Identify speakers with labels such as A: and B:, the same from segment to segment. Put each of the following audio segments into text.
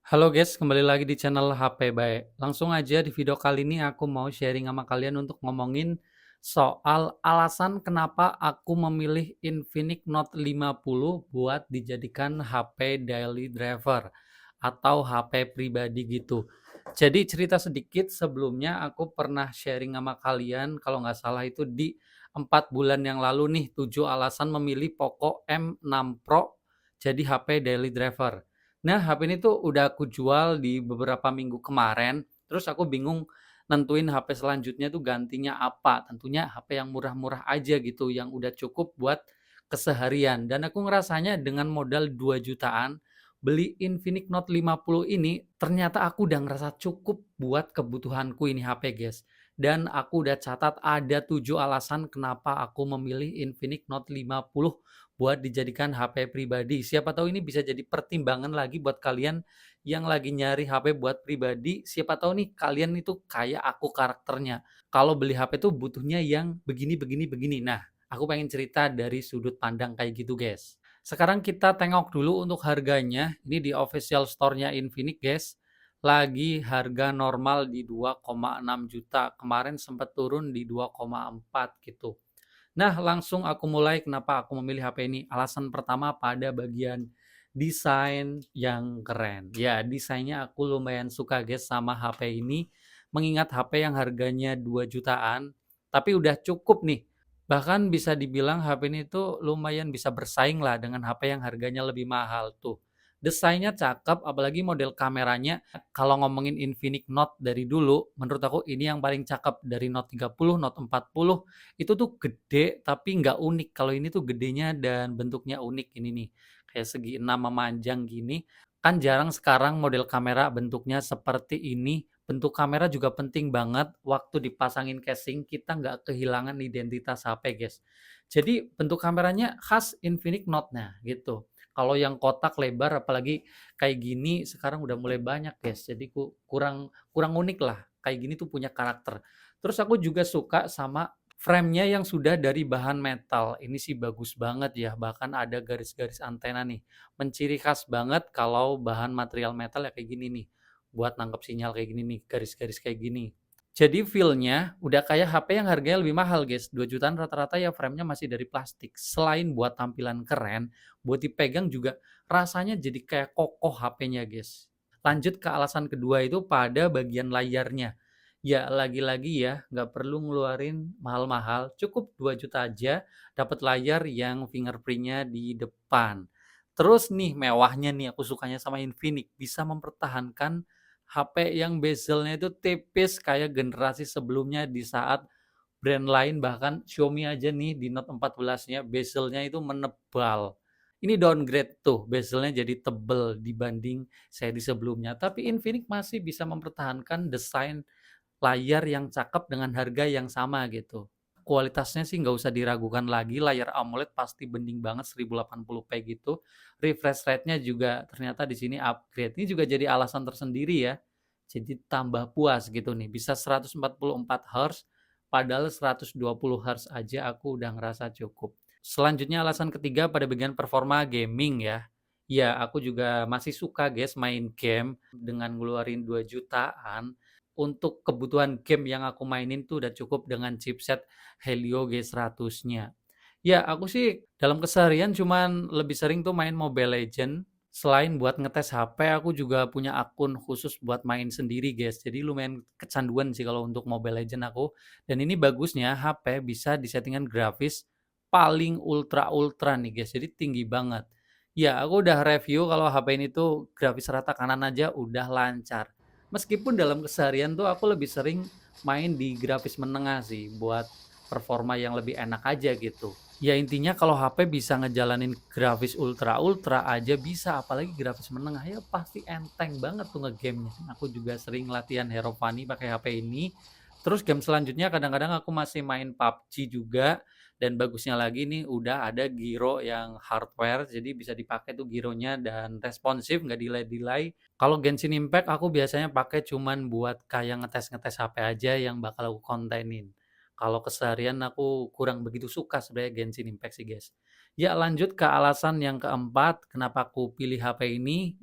A: Halo guys, kembali lagi di channel HP Baik. Langsung aja di video kali ini aku mau sharing sama kalian untuk ngomongin soal alasan kenapa aku memilih Infinix Note 50 buat dijadikan HP daily driver atau HP pribadi gitu. Jadi cerita sedikit sebelumnya aku pernah sharing sama kalian kalau nggak salah itu di 4 bulan yang lalu nih 7 alasan memilih Poco M6 Pro jadi HP daily driver. Nah, HP ini tuh udah aku jual di beberapa minggu kemarin, terus aku bingung nentuin HP selanjutnya tuh gantinya apa. Tentunya HP yang murah-murah aja gitu, yang udah cukup buat keseharian. Dan aku ngerasanya dengan modal 2 jutaan, beli Infinix Note 50 ini ternyata aku udah ngerasa cukup buat kebutuhanku ini HP, guys. Dan aku udah catat ada 7 alasan kenapa aku memilih Infinix Note 50 buat dijadikan HP pribadi. Siapa tahu ini bisa jadi pertimbangan lagi buat kalian yang lagi nyari HP buat pribadi, siapa tahu nih kalian itu kayak aku karakternya. Kalau beli HP tuh butuhnya yang begini begini begini. Nah, aku pengen cerita dari sudut pandang kayak gitu, guys. Sekarang kita tengok dulu untuk harganya. Ini di official store-nya Infinix, guys. Lagi harga normal di 2,6 juta. Kemarin sempat turun di 2,4 gitu. Nah, langsung aku mulai kenapa aku memilih HP ini. Alasan pertama pada bagian desain yang keren. Ya, desainnya aku lumayan suka guys sama HP ini. Mengingat HP yang harganya 2 jutaan, tapi udah cukup nih. Bahkan bisa dibilang HP ini tuh lumayan bisa bersaing lah dengan HP yang harganya lebih mahal tuh. Desainnya cakep, apalagi model kameranya. Kalau ngomongin Infinix Note dari dulu, menurut aku ini yang paling cakep dari Note 30, Note 40 itu tuh gede tapi nggak unik. Kalau ini tuh gedenya dan bentuknya unik ini nih. Kayak segi enam memanjang gini. Kan jarang sekarang model kamera bentuknya seperti ini. Bentuk kamera juga penting banget. Waktu dipasangin casing kita nggak kehilangan identitas HP guys. Jadi bentuk kameranya khas Infinix Note-nya gitu. Kalau yang kotak lebar apalagi kayak gini sekarang udah mulai banyak guys. Jadi kurang kurang unik lah. Kayak gini tuh punya karakter. Terus aku juga suka sama frame-nya yang sudah dari bahan metal, ini sih bagus banget ya, bahkan ada garis-garis antena nih. Menciri khas banget kalau bahan material metal ya kayak gini nih, buat nangkep sinyal kayak gini nih, garis-garis kayak gini. Jadi feel-nya udah kayak HP yang harganya lebih mahal guys, 2 jutaan rata-rata ya frame-nya masih dari plastik. Selain buat tampilan keren, buat dipegang juga rasanya jadi kayak kokoh HP-nya guys. Lanjut ke alasan kedua itu pada bagian layarnya. Ya, lagi-lagi ya, nggak perlu ngeluarin mahal-mahal, cukup 2 juta aja dapat layar yang fingerprint-nya di depan. Terus nih mewahnya nih aku sukanya sama Infinix, bisa mempertahankan HP yang bezelnya itu tipis kayak generasi sebelumnya di saat brand lain bahkan Xiaomi aja nih di Note 14-nya bezelnya itu menebal. Ini downgrade tuh, bezelnya jadi tebel dibanding seri sebelumnya. Tapi Infinix masih bisa mempertahankan desain layar yang cakep dengan harga yang sama gitu. Kualitasnya sih nggak usah diragukan lagi, layar AMOLED pasti bening banget 1080p gitu. Refresh rate-nya juga ternyata di sini upgrade. Ini juga jadi alasan tersendiri ya. Jadi tambah puas gitu nih, bisa 144 Hz, padahal 120 Hz aja aku udah ngerasa cukup. Selanjutnya alasan ketiga pada bagian performa gaming ya. Ya, aku juga masih suka guys main game dengan ngeluarin 2 jutaan untuk kebutuhan game yang aku mainin tuh udah cukup dengan chipset Helio G100-nya. Ya, aku sih dalam keseharian cuman lebih sering tuh main Mobile Legend. Selain buat ngetes HP, aku juga punya akun khusus buat main sendiri, guys. Jadi lumayan kecanduan sih kalau untuk Mobile Legend aku. Dan ini bagusnya HP bisa disettingan grafis paling ultra-ultra nih, guys. Jadi tinggi banget. Ya, aku udah review kalau HP ini tuh grafis rata kanan aja udah lancar. Meskipun dalam keseharian tuh aku lebih sering main di grafis menengah sih buat performa yang lebih enak aja gitu. Ya intinya kalau HP bisa ngejalanin grafis ultra-ultra aja bisa, apalagi grafis menengah ya pasti enteng banget tuh ngegamenya. Aku juga sering latihan Hero Funny pakai HP ini. Terus game selanjutnya kadang-kadang aku masih main PUBG juga dan bagusnya lagi nih udah ada gyro yang hardware jadi bisa dipakai tuh gyronya dan responsif nggak delay-delay. Kalau Genshin Impact aku biasanya pakai cuman buat kayak ngetes-ngetes HP aja yang bakal aku kontenin. Kalau keseharian aku kurang begitu suka sebenarnya Genshin Impact sih, guys. Ya lanjut ke alasan yang keempat, kenapa aku pilih HP ini,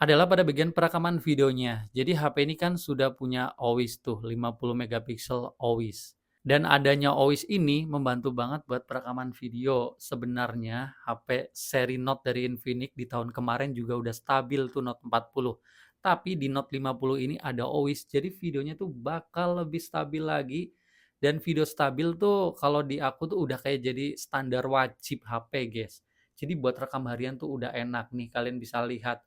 A: adalah pada bagian perekaman videonya. Jadi HP ini kan sudah punya always tuh 50 megapiksel always. Dan adanya always ini membantu banget buat perekaman video. Sebenarnya HP seri Note dari Infinix di tahun kemarin juga udah stabil tuh Note 40. Tapi di Note 50 ini ada always, jadi videonya tuh bakal lebih stabil lagi. Dan video stabil tuh kalau di aku tuh udah kayak jadi standar wajib HP, guys. Jadi buat rekam harian tuh udah enak nih, kalian bisa lihat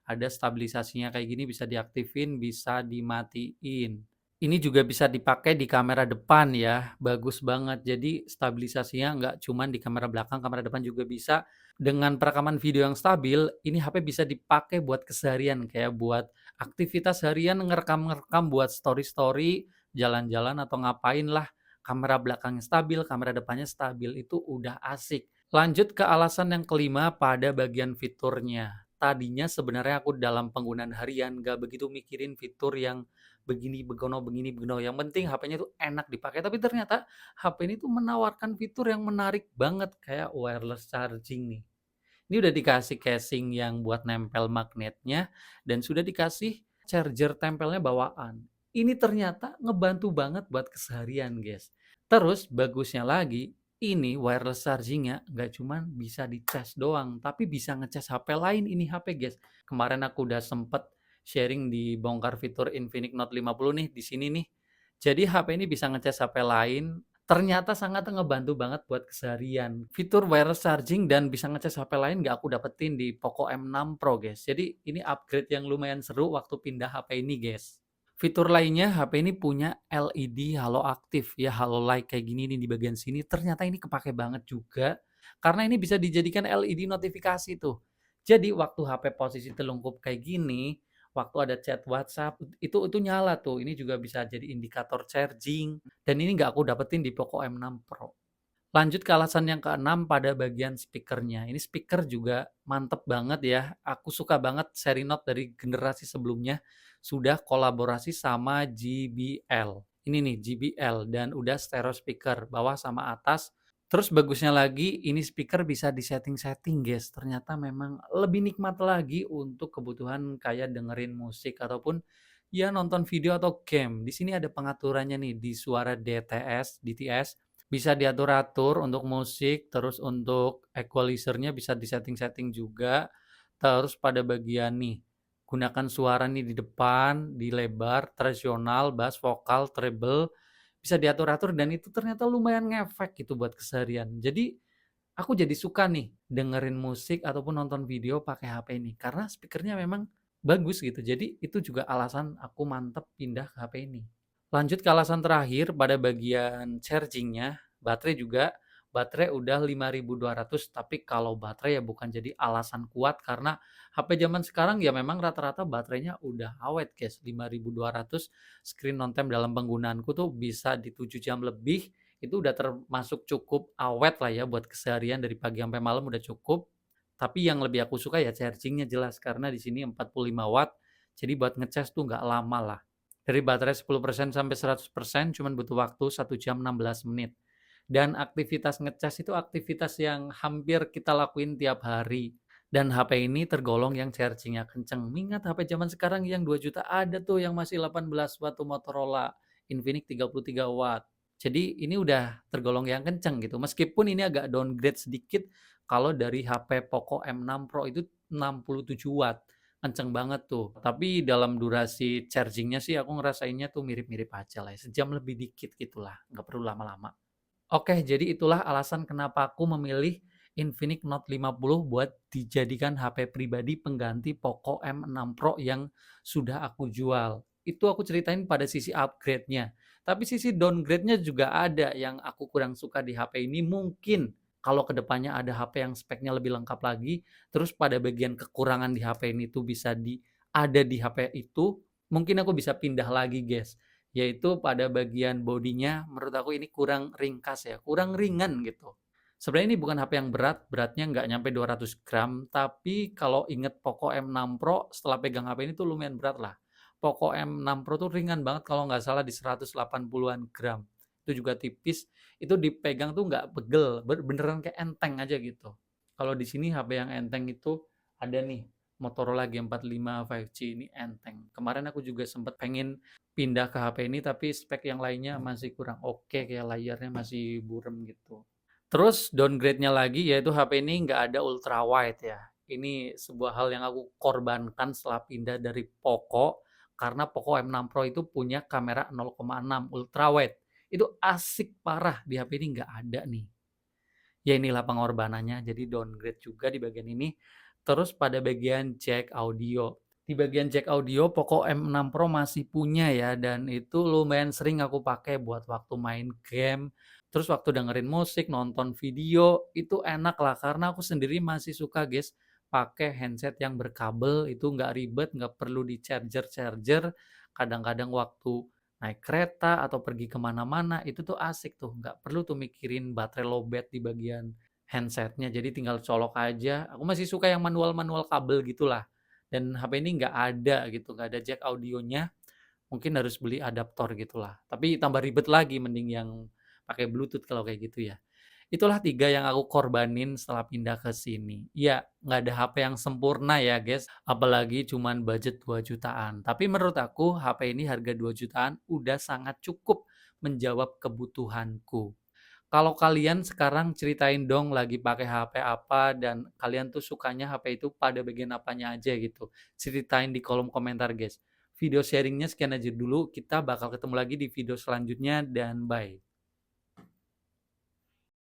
A: ada stabilisasinya kayak gini, bisa diaktifin, bisa dimatiin. Ini juga bisa dipakai di kamera depan ya, bagus banget. Jadi stabilisasinya nggak cuman di kamera belakang, kamera depan juga bisa. Dengan perekaman video yang stabil, ini HP bisa dipakai buat keseharian, kayak buat aktivitas harian, ngerekam-ngerekam buat story-story, jalan-jalan atau ngapain lah. Kamera belakangnya stabil, kamera depannya stabil, itu udah asik. Lanjut ke alasan yang kelima pada bagian fiturnya. Tadinya sebenarnya aku dalam penggunaan harian nggak begitu mikirin fitur yang begini begono, yang penting HP-nya tuh enak dipakai, tapi ternyata HP ini tuh menawarkan fitur yang menarik banget kayak wireless charging nih. Ini udah dikasih casing yang buat nempel magnetnya dan sudah dikasih charger tempelnya bawaan. Ini ternyata ngebantu banget buat keseharian, guys. Terus bagusnya lagi, ini wireless charging-nya nggak cuman bisa dicas doang, tapi bisa ngecas HP lain ini HP, guys. Kemarin aku udah sempet sharing di bongkar fitur Infinix Note 50 nih, di sini nih. Jadi HP ini bisa ngecas HP lain, ternyata sangat ngebantu banget buat keseharian. Fitur wireless charging dan bisa ngecas HP lain nggak aku dapetin di Poco M6 Pro, guys. Jadi ini upgrade yang lumayan seru waktu pindah HP ini, guys. Fitur lainnya, HP ini punya LED halo aktif ya, halo light kayak gini nih di bagian sini. Ternyata ini kepake banget juga karena ini bisa dijadikan LED notifikasi tuh. Jadi waktu HP posisi telungkup kayak gini, waktu ada chat WhatsApp itu nyala tuh. Ini juga bisa jadi indikator charging dan ini nggak aku dapetin di Poco M6 Pro. Lanjut ke alasan yang keenam pada bagian speakernya. Ini speaker juga mantep banget ya. Aku suka banget seri Note dari generasi sebelumnya sudah kolaborasi sama JBL. Ini nih JBL dan udah stereo speaker bawah sama atas. Terus bagusnya lagi ini speaker bisa disetting-setting, guys. Ternyata memang lebih nikmat lagi untuk kebutuhan kayak dengerin musik ataupun ya nonton video atau game. Di sini ada pengaturannya nih di suara DTS, bisa diatur-atur untuk musik, terus untuk equalizer-nya bisa disetting-setting juga. Terus pada bagian nih, gunakan suara nih di depan, di lebar, tradisional, bass, vokal, treble, bisa diatur-atur dan itu ternyata lumayan ngefek gitu buat keseharian. Jadi aku jadi suka nih dengerin musik ataupun nonton video pakai HP ini karena speakernya memang bagus gitu. Jadi itu juga alasan aku mantep pindah ke HP ini. Lanjut ke alasan terakhir pada bagian charging-nya, baterai udah 5.200 tapi kalau baterai ya bukan jadi alasan kuat karena HP zaman sekarang ya memang rata-rata baterainya udah awet, guys. 5.200 screen on time dalam penggunaanku tuh bisa di 7 jam lebih, itu udah termasuk cukup awet lah ya buat keseharian dari pagi sampai malam udah cukup. Tapi yang lebih aku suka ya charging-nya jelas karena di sini 45 watt, jadi buat ngecas tuh nggak lama lah. Dari baterai 10% sampai 100% cuman butuh waktu 1 jam 16 menit. Dan aktivitas ngecas itu aktivitas yang hampir kita lakuin tiap hari. Dan HP ini tergolong yang charging-nya kenceng. Ingat HP zaman sekarang yang 2 juta ada tuh yang masih 18 watt tuh Motorola Infinix 33 watt. Jadi ini udah tergolong yang kenceng gitu. Meskipun ini agak downgrade sedikit kalau dari HP Poco M6 Pro itu 67 watt. Kenceng banget tuh. Tapi dalam durasi charging-nya sih aku ngerasainnya tuh mirip-mirip aja lah ya. Sejam lebih dikit gitulah, nggak perlu lama-lama. Oke, jadi itulah alasan kenapa aku memilih Infinix Note 50 buat dijadikan HP pribadi pengganti Poco M6 Pro yang sudah aku jual. Itu aku ceritain pada sisi upgrade-nya. Tapi sisi downgrade-nya juga ada yang aku kurang suka di HP ini. Mungkin kalau kedepannya ada HP yang speknya lebih lengkap lagi, terus pada bagian kekurangan di HP ini tuh bisa ada di HP itu, mungkin aku bisa pindah lagi, guys. Yaitu pada bagian bodinya menurut aku ini kurang ringkas ya, kurang ringan gitu. Sebenarnya ini bukan HP yang berat, beratnya nggak nyampe 200 gram, tapi kalau inget Poco M6 Pro setelah pegang HP ini tuh lumayan berat lah. Poco M6 Pro tuh ringan banget kalau nggak salah di 180-an gram. Itu juga tipis, itu dipegang tuh nggak pegel, beneran kayak enteng aja gitu. Kalau di sini HP yang enteng itu ada nih, Motorola G45 5G ini enteng. Kemarin aku juga sempat pengen pindah ke HP ini tapi spek yang lainnya masih kurang oke, kayak layarnya masih burem gitu. Terus downgrade-nya lagi yaitu HP ini nggak ada ultra wide ya. Ini sebuah hal yang aku korbankan setelah pindah dari Poco karena Poco M6 Pro itu punya kamera 0,6 ultra wide. Itu asik parah, di HP ini nggak ada nih. Ya inilah pengorbanannya, jadi downgrade juga di bagian ini. Terus pada bagian jack audio. Di bagian jack audio Poco M6 Pro masih punya ya, dan itu lumayan sering aku pakai buat waktu main game. Terus waktu dengerin musik, nonton video, itu enak lah karena aku sendiri masih suka guys pakai handset yang berkabel, itu nggak ribet, nggak perlu di charger-charger. Kadang-kadang waktu naik kereta atau pergi kemana-mana itu tuh asik tuh, nggak perlu tuh mikirin baterai lowbat di bagian handsetnya, jadi tinggal colok aja. Aku masih suka yang manual-manual kabel gitulah. Dan HP ini nggak ada gitu, nggak ada jack audionya, mungkin harus beli adaptor gitulah. Tapi tambah ribet lagi, mending yang pakai Bluetooth kalau kayak gitu ya. Itulah 3 yang aku korbanin setelah pindah ke sini. Iya, nggak ada HP yang sempurna ya guys, apalagi cuman budget 2 jutaan. Tapi menurut aku HP ini harga 2 jutaan udah sangat cukup menjawab kebutuhanku. Kalau kalian sekarang ceritain dong lagi pakai HP apa dan kalian tuh sukanya HP itu pada bagian apanya aja gitu. Ceritain di kolom komentar guys. Video sharingnya sekian aja dulu, kita bakal ketemu lagi di video selanjutnya dan bye.